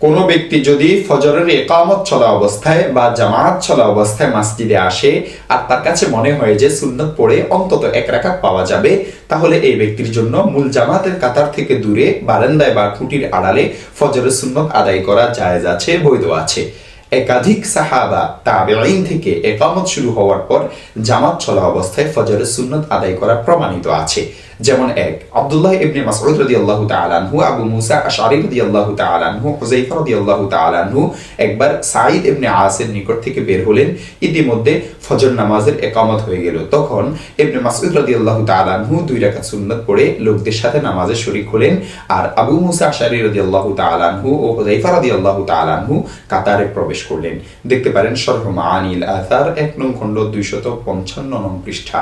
কোনো ব্যক্তি যদি ফজরের ইকামত চলা অবস্থায় বা জামাত চলা অবস্থায় মসজিদে আসে আর তার কাছে মনে হয় যে সুন্নত পড়ে অন্তত এক রাকাত পাওয়া যাবে, তাহলে এই ব্যক্তির জন্য মূল জামাতের কাতার থেকে দূরে বারান্দায় বা খুঁটির আড়ালে ফজরের সুন্নত আদায় করা জায়েজ আছে, বৈধ আছে। একাধিক সাহাবা তাবেঈন থেকে ইকামত শুরু হওয়ার পর জামাত চলা অবস্থায় ফজরের সুন্নত আদায় করা প্রমাণিত আছে। যেমন এক, আব্দুল্লাহ ইবনে মাসউদ রাদিয়াল্লাহু তাআলা আনহু, আবু মুসা আশআরী রাদিয়াল্লাহু তাআলা আনহু, হুযায়ফা রাদিয়াল্লাহু তাআলা আনহু একবার সাঈদ ইবনে আসের নিকট থেকে বের হলেন। ইতিমধ্যে ফজর নামাজের ইকামত হয়ে গেল। তখন ইবনে মাসউদ রাদিয়াল্লাহু তাআলা আনহু 2 রাকাত সুন্নাত পড়ে লোকদের সাথে নামাজে শরীক হলেন, আর আবু মুসা আশআরী রাদিয়াল্লাহু তাআলা আনহু ও হুযায়ফা রাদিয়াল্লাহু তাআলা আনহু কাতারে প্রবেশ করলেন। দেখতে পারেন শরহ মাআনিল আসার 1 নং খণ্ড 255 নং পৃষ্ঠা।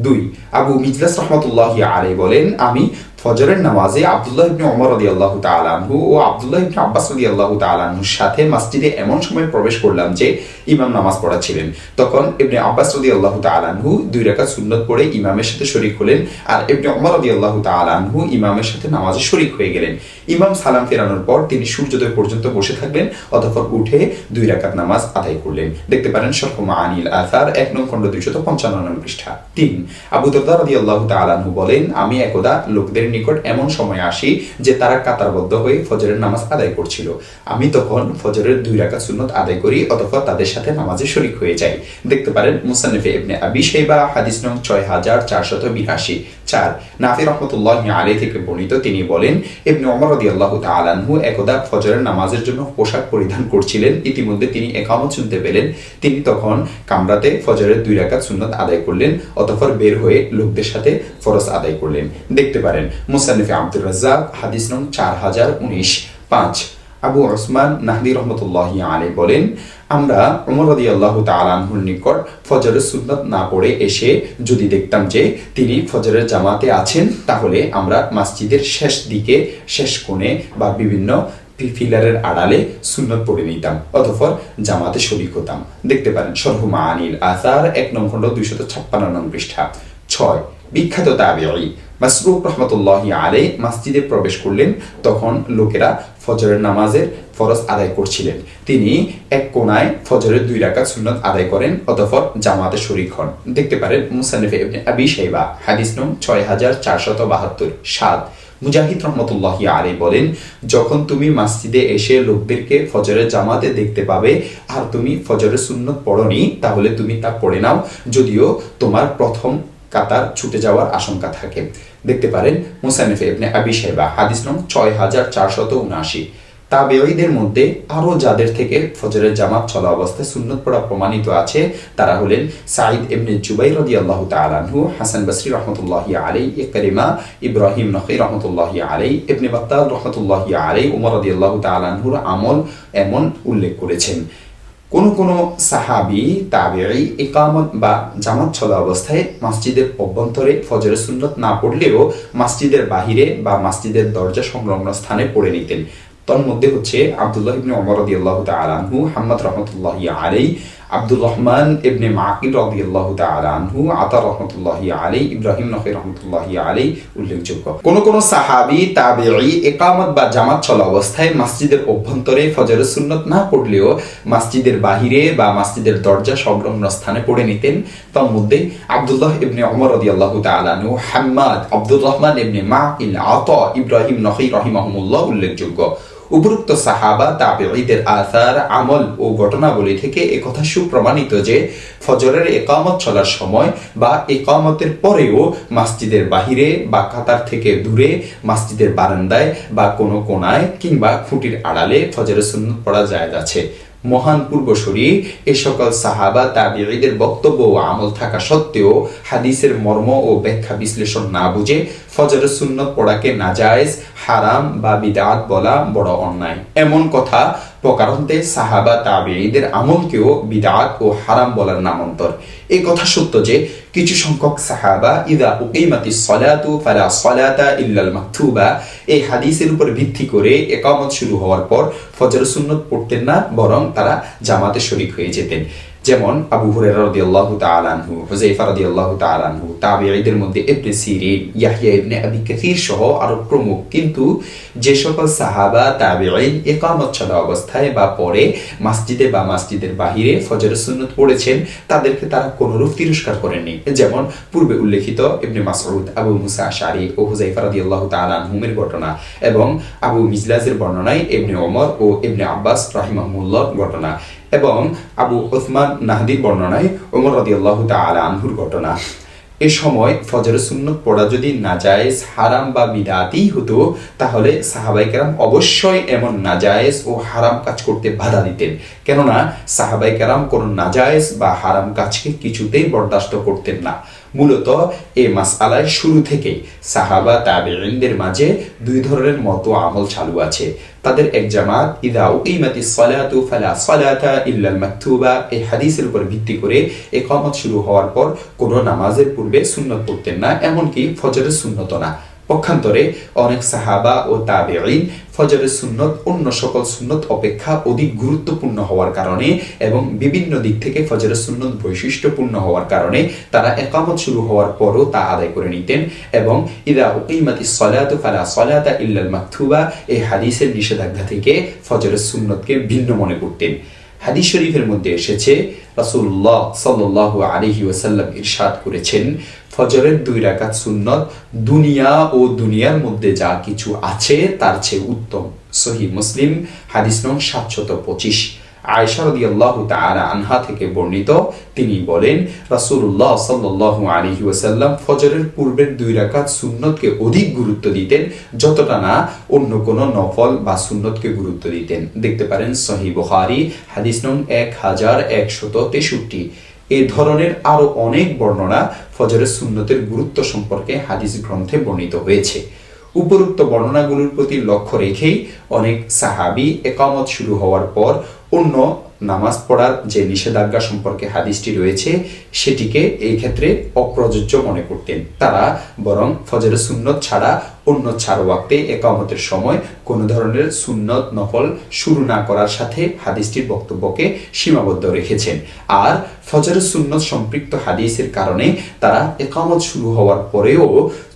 2, আবু মিজলাস রাহমাতুল্লাহি আলাইহি বলেন, আমি ফজরের নামাজে আব্দুল্লাহ ইবনে ওমর রাদিয়াল্লাহু তাআলা আনহু ও আব্দুল্লাহ ইবনে আব্বাস রাদিয়াল্লাহু তাআলা আনহুর সাথে মসজিদে এমন সময় প্রবেশ করলাম যে ইমাম নামাজ পড়াচ্ছিলেন। তখন ইবনে আব্বাস রাদিয়াল্লাহু তাআলা আনহু 2 রাকাত সুন্নাত পড়ে ইমামের সাথে শরীক হলেন, আর ইবনে ওমর রাদিয়াল্লাহু তাআলা আনহু ইমামের সাথে নামাজে শরীক হয়ে গেলেন। ইমাম সালাম ফেরানোর পর তিনি সূর্যোদয় পর্যন্ত বসে থাকলেন, অতঃপর উঠে 2 রাকাত নামাজ আদায় করলেন। দেখতে পারেন শরহ মাআনিল আসার 1 নং খণ্ড 255 নং পৃষ্ঠা। 3, আবু দারদা রাদিয়াল্লাহু তাআলা আনহু বলেন, আমি একদা লোকদের নিকট এমন সময় আসি যে তারা কাতারবদ্ধ হয়ে ফজরের নামাজ আদায় করছিল। আমি তখন ফজরের 2 রাকাত সুন্নাত আদায় করি, অতঃপর তাদের সাথে নামাজে শরীক হয়ে যাই। দেখতে পারেন মুসান্নিফে ইবনে আবি শাইবা হাদিস নং 6482। 4, নাফি রাহমাতুল্লাহি আলাইহি থেকে বর্ণিত, তিনি বলেন, ইবনে ওমর রাদিয়াল্লাহু তাআলা আনহু একদা ফজরের নামাজের জন্য পোশাক পরিধান করছিলেন। ইতিমধ্যে তিনি ইকামত শুনতে পেলেন। তিনি তখন কামরাতে ফজরের 2 রাকাত সুন্নাত আদায় করলেন, অতঃপর বের হয়ে লোকদের সাথে ফরজ আদায় করলেন। দেখতে পারেন মুসান্নিফে আব্দুর রাজ্জাক হাদিস নং 4019। 5, আবু উসমান নাহদি রাহমাতুল্লাহি আলাইহি বলেন, আমরা ওমর রাদিয়াল্লাহু তাআলা আনহুর নিকট ফজরের সুন্নাত না পড়ে এসে যদি দেখতাম যে তিনি ফজরের জামাতে আছেন, তাহলে আমরা মসজিদের শেষ দিকে, শেষ কোণে বা বিভিন্ন পিলারের আড়ালে সুন্নাত পড়ে নিতাম, অতঃপর জামাতে শরীক হতাম। দেখতে পারেন শরহ মাআনিল আসার 1 নং খণ্ড 256 নং পৃষ্ঠা। 6, বিখ্যাত তাবেঈ মাসরুক রাহমাতুল্লাহি আলাইহি মসজিদে প্রবেশ করলেন। তখন লোকেরা ফজরের নামাজের ফরজ আদায় করছিলেন। তিনি এক কোণায় ফজরের 2 রাকাত সুন্নাত আদায় করেন, অতঃপর জামাতে শরীক হন। দেখতে পারেন মুসান্নিফে ইবনে আবি শাইবা হাদিস নং 6472। 7, মুজাহিদ রাহমাতুল্লাহি আলাইহি বলেন, যখন তুমি মসজিদে এসে লোকদেরকে ফজরের জামাতে দেখতে পাবে আর তুমি ফজরের সুন্নাত পড়নি, তাহলে তুমি তা পড়ে নাও, যদিও তোমার প্রথম কাতার ছুটে যাওয়ার আশঙ্কা থাকে। দেখতে পারেন মুসান্নিফে ইবনে আবি শাইবা হাদিস নং 6479। তাবেঈদের মধ্যে আরো যাদের থেকে ফজরের জামাত চলা অবস্থায় সুন্নাত পড়া প্রমাণিত আছে, তারা হলেন সাঈদ ইবনে জুবাইর রাদিয়াল্লাহু তাআলা আনহু, হাসান বসরি রাহমাতুল্লাহি আলাইহি, ইকরিমা, ইব্রাহিম নখঈ রাহমাতুল্লাহি আলাইহি, ইবনে বাত্তাল রাহমাতুল্লাহি আলাইহি, ওমর রাদিয়াল্লাহু তাআলা আনহুর আমল এমন উল্লেখ করেছেন। কোন সাহাবী তাবেঈ ইকামত বা জামাত চলা অবস্থায় মসজিদের অভ্যন্তরে ফজরের সুন্নাত না পড়লেও মসজিদের বাহিরে বা মসজিদের দরজা সংলগ্ন স্থানে পড়ে নিতেন। তন্মধ্যে হচ্ছে আব্দুল্লাহ ইবনে ওমর রাদিয়াল্লাহু তাআলা আনহু, হাম্মাদ রাহমাতুল্লাহি আলাইহি, আব্দুর রহমান ইবনে মাকিল রাদিয়াল্লাহু তাআলা আনহু, আতা রাহমাতুল্লাহি আলাইহি, ইব্রাহিম নখঈ রাহমাতুল্লাহি আলাইহি উল্লেখযোগ্য। কোন সাহাবী তাবেঈ ইকামত বা জামাত চলা অবস্থায় মসজিদের অভ্যন্তরে ফজরের সুন্নাত না পড়লেও মসজিদের বাহিরে বা মসজিদের দরজা সংলগ্ন স্থানে পড়ে নিতেন। তার মধ্যে আব্দুল্লাহ ইবনে ওমর রাদিয়াল্লাহু তাআলা আনহু, হাম্মাদ, আব্দুর রহমান ইবনে মাকিল, আতা, ইব্রাহিম নখঈ রাহিমাহুমুল্লাহ উল্লেখযোগ্য। উপরোক্ত সাহাবা তাবেঈদের আসার, আমল ও ঘটনাবলী থেকে একথা সুপ্রমাণিত যে ফজরের ইকামত চলার সময় বা ইকামতের পরেও মসজিদের বাহিরে বা কাতার থেকে দূরে, মসজিদের বারান্দায় বা কোনো কোণায় কিংবা খুঁটির আড়ালে ফজরের সুন্নাত পড়া জায়েজ আছে। মহান পূর্বসূরি এ সকল সাহাবা তাবেঈদের বক্তব্য ও আমল থাকা সত্ত্বেও হাদিসের মর্ম ও ব্যাখ্যা বিশ্লেষণ না বুঝে ফজরের সুন্নাত পড়াকে নাজায়েজ, হারাম বা বিদআত বলা বড় অন্যায়। এমন কথা প্রকারান্তে সাহাবা তাবেঈদের আমলকেও বিদআত ও হারাম বলার নামান্তর। এই কথা সত্য যে কিছু সংখ্যক সাহাবা ইযা উকিমাতিস সালাতু ফালা সালাতা ইল্লাল মাকতুবা এই হাদিসের উপর ভিত্তি করে ইকামত শুরু হওয়ার পর ফজরের সুন্নাত পড়তেন না, বরং তারা জামাতে শরীক হয়ে যেতেন। যেমন আবু হুরায়রা রাদিয়াল্লাহু তাআলা আনহু, হুযায়ফা রাদিয়াল্লাহু তাআলা আনহু, তাবেঈদের মধ্যে ইবনে সিরিন, ইয়াহইয়া ইবনে আবি কাসীর সহ আরো প্রমুখ। কিন্তু যে সকল সাহাবা তাবেঈন ইকামত চলা অবস্থায় বা পরে মসজিদে বা মসজিদের বাহিরে ফজরের সুন্নত পড়েছেন, তাদেরকে তারা কোনরূপ তিরস্কার করেননি। যেমন পূর্বে উল্লেখিত ইবনে মাসউদ, আবু মুসা আশআরী ও হুযায়ফা রাদিয়াল্লাহু তাআলা আনহুমের ঘটনা এবং আবু মিজলাজের বর্ণনায় ইবনে ওমর ও ইবনে আব্বাস রাহিমাহুমুল্লাহর ঘটনা এবং আবু উসমান নাহদির বর্ণনায় ওমর রাদিয়াল্লাহু তাআলা আনহুর ঘটনা। এ সময় ফজরের সুন্নত পড়া যদি নাজায়েজ, হারাম বা বিদআতি হতো, তাহলে সাহাবায়ে কেরাম অবশ্যই এমন নাজায়েজ ও হারাম কাজ করতে বাধা দিতেন। কেননা সাহাবায়ে কেরাম কোনো নাজায়েজ বা হারাম কাজকে কিছুতেই বরদাস্ত করতেন না। মূলত এই মাসআলায় শুরু থেকেই সাহাবা তাবেঈনদের মাঝে দুই ধরনের মত আমল চালু আছে। তাদের এক জামাত ইযা উকিমাতিস সালাতু ফালা সালাতা ইল্লাল মাকতুবা, এই হাদিসের উপর ভিত্তি করে ইকামত শুরু হওয়ার পর কোনো নামাজের পূর্বে সুন্নত পড়তেন না, এমনকি ফজরের সুন্নত না। পক্ষান্তরে অনেক সাহাবা ও তাবেঈন ফজরের সুন্নত অন্য সকল সুন্নত অপেক্ষা অধিক গুরুত্বপূর্ণ হওয়ার কারণে এবং বিভিন্ন দিক থেকে ফজরের সুন্নত বৈশিষ্ট্যপূর্ণ হওয়ার কারণে তারা ইকামত শুরু হওয়ার পরও তা আদায় করে নিতেন এবং ইযা উকিমাতিস সালাতু ফালা সালাতা ইল্লাল মাকতুবা, এই হাদিসের নিষেধাজ্ঞা থেকে ফজরের সুন্নতকে ভিন্ন মনে করতেন। হাদিস শরীফের মধ্যে এসেছে, রাসূলুল্লাহ সাল্লাল্লাহু আলাইহি ওয়াসাল্লাম ইরশাদ করেছেন, ফজরের 2 রাকাত সুন্নত দুনিয়া ও দুনিয়ার মধ্যে যা কিছু আছে তার চেয়ে উত্তম। সহিহ মুসলিম, হাদিস নং 725। আয়েশা রাদিয়াল্লাহু তাআলা আনহা থেকে বর্ণিত, তিনি বলেন, রাসূলুল্লাহ সাল্লাল্লাহু আলাইহি ওয়াসাল্লাম ফজরের পূর্বের 2 রাকাত সুন্নতকে অধিক গুরুত্ব দিতেন যতটা না অন্য কোন নফল বা সুন্নতকে গুরুত্ব দিতেন। দেখতে পারেন সহিহ বুখারী, হাদিস নং 1163। এই ধরনের আরো অনেক বর্ণনা ফজরের সুন্নতের গুরুত্ব সম্পর্কে হাদিস গ্রন্থে বর্ণিত হয়েছে। উপরোক্ত বর্ণনাগুলোর প্রতি লক্ষ্য রেখেই অনেক সাহাবী ইকামত শুরু হওয়ার পর অন্য নামাজ পড়ার যে নিষেধাজ্ঞা সম্পর্কে হাদিসটি রয়েছে সেটিকে এই ক্ষেত্রে অপ্রযোজ্য মনে করতেন। তারা বরং ফজরের সুন্নত ছাড়া অন্য 4 ওয়াক্তে ইকামতের সময় কোন ধরনের সুন্নত নফল শুরু না করার সাথে হাদিসটির বক্তব্যকে সীমাবদ্ধ রেখেছেন। আর ফজরের সুন্নত সম্পৃক্ত হাদিসের কারণে তারা ইকামত শুরু হওয়ার পরেও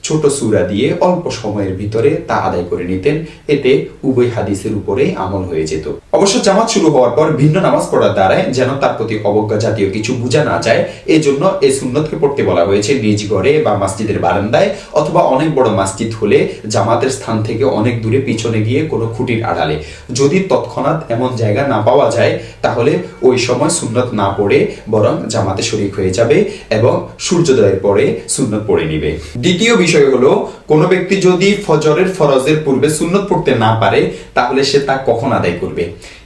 ছোট সূরা দিয়ে অল্প সময়ের ভিতরে তা আদায় করে নিতেন। এতে উভয় হাদিসের উপরেই আমল হয়ে যেত। অবশ্য জামাত শুরু হওয়ার পর ভিন্ন নামাজ পড়ার দ্বারায় যেন তার প্রতি অবজ্ঞা জাতীয় কিছু বোঝা না যায়, এজন্য এই সুন্নতকে পড়তে বলা হয়েছে নিজ ঘরে বা মসজিদের বারান্দায়, অথবা অনেক বড় মসজিদ হলে জামাতের স্থান থেকে অনেক দূরে পিছনে গিয়ে কোনো খুঁটির আড়ালে। যদি তৎক্ষণাৎ এমন জায়গা না পাওয়া যায়, তাহলে ওই সময় সুন্নত না পড়ে বরং জামাতে শরীক হয়ে যাবে এবং সূর্যোদয়ের পরে সুন্নত পড়ে নিবে। দ্বিতীয় বিষয় হলো, কোনো ব্যক্তি যদি ফজরের ফরজের পূর্বে সুন্নত পড়তে না পারে, তাহলে সে তা কখন আদায় করবে?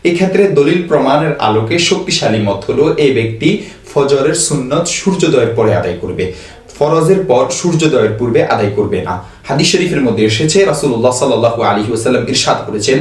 এক্ষেত্রে দলিল প্রমাণের আলোকে শক্তিশালী মত হলো, এই ব্যক্তি ফজরের সুন্নত সূর্যোদয়ের পরে আদায় করবে, ফরজের পর সূর্যোদয়ের পূর্বে আদায় করবে না। হাদিস শরীফের মধ্যে এসেছে, রাসূলুল্লাহ সাল্লাল্লাহু আলাইহি ওয়াসাল্লাম ইরশাদ করেছেন,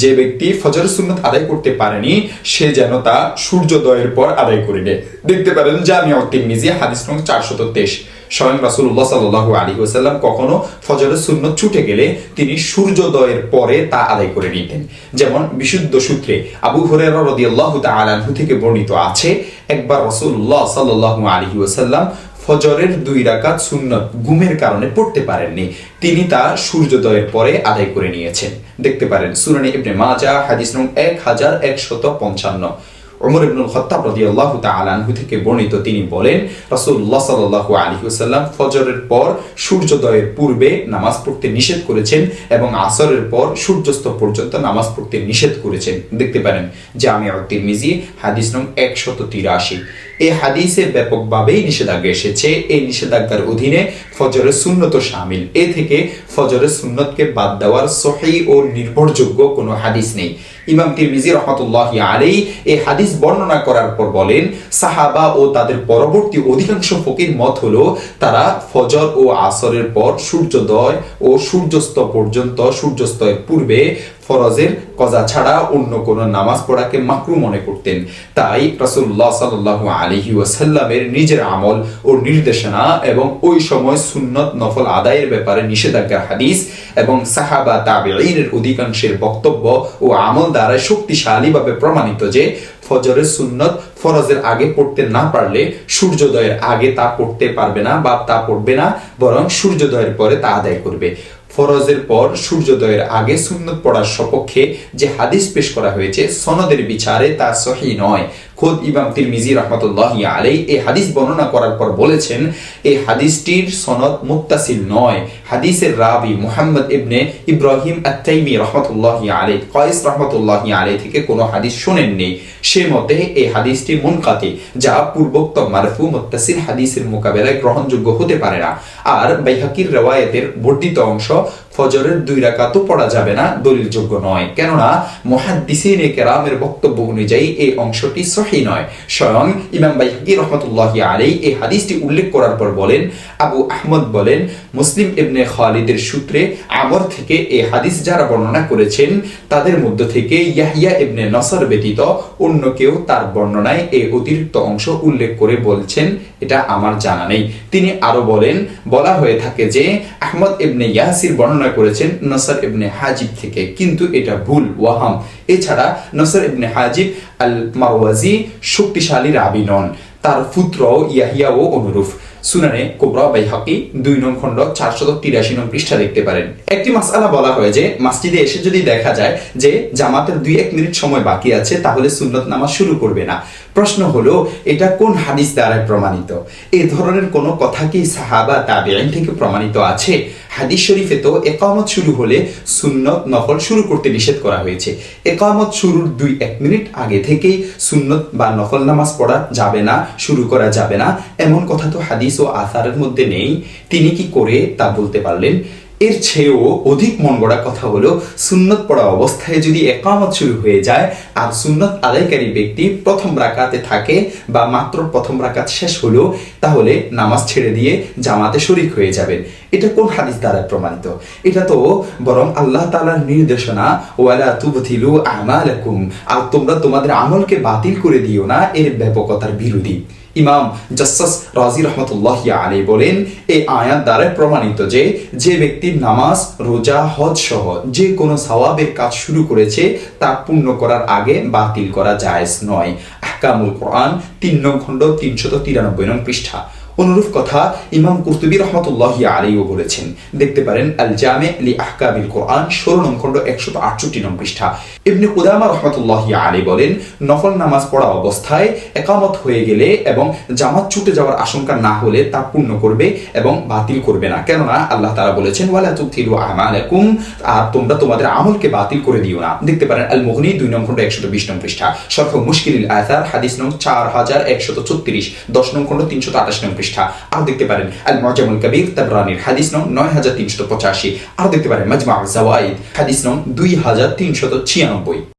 যে ব্যক্তি ফজরের সুন্নত আদায় করতে পারেনি সে যেন তা সূর্যোদয়ের পর আদায় করে নেয়। দেখতে পারেন জামিউ তিরমিজি, হাদিস নং 423। স্বয়ং রাসূলুল্লাহ সাল্লাল্লাহু আলাইহি ওয়াসাল্লাম কখনো ফজরের সুন্নত ছুটে গেলে তিনি সূর্যোদয়ের পরে তা আদায় করে নিতেন। যেমন বিশুদ্ধ সূত্রে আবু হুরায়রা রাদিয়াল্লাহু তাআলা আনহু থেকে বর্ণিত আছে, একবার রাসূলুল্লাহ সাল্লাল্লাহু আলাইহি ওয়াসাল্লাম ফজরের 2 রাকাত সুন্নত ঘুমের কারণে পড়তে পারেননি, তিনি তা সূর্যোদয়ের পরে আদায় করে নিয়েছেন। দেখতে পারেন সুনানে ইবনে মাজাহ, হাদিস নং 1155। ওমর ইবনুল খাত্তাব রাদিয়াল্লাহু তাআলা আনহু থেকে বর্ণিত, তিনি বলেন, রাসূলুল্লাহ সাল্লাল্লাহু আলাইহি ওয়াসাল্লাম ফজরের পর সূর্যোদয়ের পূর্বে নামাজ পড়তে নিষেধ করেছেন এবং আসরের পর সূর্যাস্ত পর্যন্ত নামাজ পড়তে নিষেধ করেছেন। দেখতে পারেন জামিউ তিরমিজি, হাদিস নং 183। এই হাদিসে ব্যাপকভাবেই নিষেধাজ্ঞা এসেছে। এই নিষেধাজ্ঞার অধীনে ফজরের সুন্নত শামিল। এ থেকে ফজরের সুন্নতকে বাদ দেওয়ার সহিহ ও নির্ভরযোগ্য কোনো হাদিস নেই। ইমাম তিরমিজি রাহমাতুল্লাহি আলাইহি এই হাদিস বর্ণনা করার পর বলেন, সাহাবা ও তাদের পরবর্তী অধিকাংশ ফকির মত হলো, তারা ফজর ও আসরের পর সূর্যোদয় ও সূর্যাস্ত পর্যন্ত, সূর্যাস্তের পূর্বে ফরজের কজা ছাড়া অন্য কোনো নামাজ পড়াকে মাকরু মনে করতেন। তাই রাসূলুল্লাহ সাল্লাল্লাহু আলাইহি ওয়াসাল্লামের নিজের আমল ও নির্দেশনা এবং ওই সময় সুন্নত নফল আদায়ের ব্যাপারে নিষেধাজ্ঞার হাদিস এবং সাহাবা তাবেঈনের অধিকাংশের বক্তব্য ও আমল দ্বারা শক্তিশালীভাবে প্রমাণিত যে ফজরের সুন্নত ফরজের আগে পড়তে না পারলে সূর্যোদয়ের আগে তা পড়তে পারবে না বা তা পড়বে না, বরং সূর্যোদয়ের পরে তা আদায় করবে। ফরজের পর সূর্যোদয়ের আগে সুন্নত পড়ার সপক্ষে যে হাদিস পেশ করা হয়েছে সনদের বিচারে তা সহিহ নয়। খোদ ইমাম তিরমিজি রাহমাতুল্লাহি আলাইহি এই হাদিস বর্ণনা করার পর বলেছেন এই হাদিসটির সনদ মুত্তাসিল নয়। হাদিসের রাবি মুহাম্মদ ইবনে ইব্রাহিম আত-তাইমি রাহমাতুল্লাহি আলাইহি কায়েস রাহমাতুল্লাহি আলাইহি থেকে কোনো হাদিস শোনেননি। সে মতে এই হাদিসটি মুনকাতি, যা পূর্বোক্ত মারফু মুত্তাসিল হাদিসের মোকাবেলায় গ্রহণযোগ্য হতে পারে না। আর বাইহাকির riwayat-এর বর্ধিত অংশ ফজরের 2 রাকাতও পড়া যাবে না দলিলযোগ্য নয়, কেননা মুহাদ্দিসিনে কেরামের বক্তব্য অনুযায়ী এই অংশটি সহিহ নয়। স্বয়ং ইমাম বাইহাকি রাহমাতুল্লাহি আলাইহি এই হাদিসটি উল্লেখ করার পর বলেন, আবু আহমদ বলেন, মুসলিম ইবনে খালিদের সূত্রে আমর থেকে এই হাদিস যারা বর্ণনা করেছেন তাদের মধ্য থেকে ইয়াহইয়া ইবনে নসর ব্যতীত অন্য কেউ তার বর্ণনায় এই অতিরিক্ত অংশ উল্লেখ করে বলছেন এটা আমার জানা নেই। তিনি আরো বলেন, বলা হয়ে থাকে যে আহমদ ইবনে ইয়াসির বর্ণনা করেছেন নসর ইবনে হাজিব থেকে, কিন্তু এটা ভুল, ওয়াহাম। এছাড়া নসর ইবনে হাজিব আল মারওয়াজি শক্তিশালী রাবী নন, তার পুত্র ইয়াহিয়াও অনুরূপ। সুনানে কুবরা বাইহাকি 2 নং খণ্ড 483 নং পৃষ্ঠা দেখতে পারেন। একটি মাসআলা বলা হয় যে মসজিদে এসে যদি দেখা যায় যে জামাতের 2-1 মিনিট সময় বাকি আছে তাহলে সুন্নত নামাজ শুরু করবে না। প্রশ্ন হলো এটা কোন হাদিস দ্বারা প্রমাণিত? এই ধরনের কোনো কথা কি সাহাবা তাবেঈন থেকে প্রমাণিত আছে? হাদিস শরীফে তো ইকামত শুরু হলে সুন্নত নফল শুরু করতে নিষেধ করা হয়েছে। ইকামত শুরুর 2-1 মিনিট আগে থেকেই সুন্নত বা নফল নামাজ পড়া যাবে না, শুরু করা যাবে না, এমন কথা তো হাদিস ও আসারের মধ্যে নেই। তিনি কি করে তা বলতে পারলেন? এর চেয়েও অধিক মন গড়া কথা হলো সুন্নত পড়া অবস্থায় যদি ইকামত শুরু হয়ে যায় আর সুন্নত আদায়কারী ব্যক্তি প্রথম রাকাতে থাকে বা মাত্র প্রথম রাকাত শেষ হলো, তাহলে নামাজ ছেড়ে দিয়ে জামাতে শরীক হয়ে যাবেন। এটা কোন হাদিস দ্বারা প্রমাণিত? এটা তো বরং আল্লাহ তাআলার নির্দেশনা, ওয়ালা তুবতিলু আমালাকুম, আর তোমরা তোমাদের আমলকে বাতিল করে দিও না, এর ব্যাপকতার বিরোধী। ইমাম জাসসাস রাজি রাহমাতুল্লাহি আলাইহি বলেন, এই আয়াত দ্বারা প্রমাণিত যে যে ব্যক্তি নামাজ, রোজা, হজ সহ যে কোনো সওয়াবের কাজ শুরু করেছে তা পূর্ণ করার আগে বাতিল করা জায়েজ নয়। আহকামুল কোরআন 3 নং খণ্ড 393 নং পৃষ্ঠা। অনুরূপ কথা ইমাম কুরতুবী রাহমাতুল্লাহি আলাইহি বলেছেন, দেখতে পারেন আল জামি' লি আহকামিল কোরআন 16 নং খণ্ড 168 নং পৃষ্ঠা। ইবনে কুদামা রাহমাতুল্লাহি আলাইহি বলেন, নফল নামাজ পড়া অবস্থায় ইকামত হয়ে গেলে এবং জামাত ছুটে যাওয়ার আশঙ্কা না হলে তা পূর্ণ করবে এবং বাতিল করবে না, কেননা আল্লাহ তাআলা বলেছেন ওয়ালা তুবতিলু আমালাকুম, আর তোমরা তোমাদের আমলকে বাতিল করে দিও না। দেখতে পারেন আল মুগনি 2 নং খণ্ড 120 নং পৃষ্ঠা। শরহ মুশকিলিল আসার হাদিস নং 4134, 10 নং খণ্ড 328 নং পৃষ্ঠা। আর দেখতে পারেন আল মুজামুল কবির তাবরানির হাদিস নং 9385। আর দেখতে পারেন মাজমা আল জাওয়াইদ হাদিস নং 2396।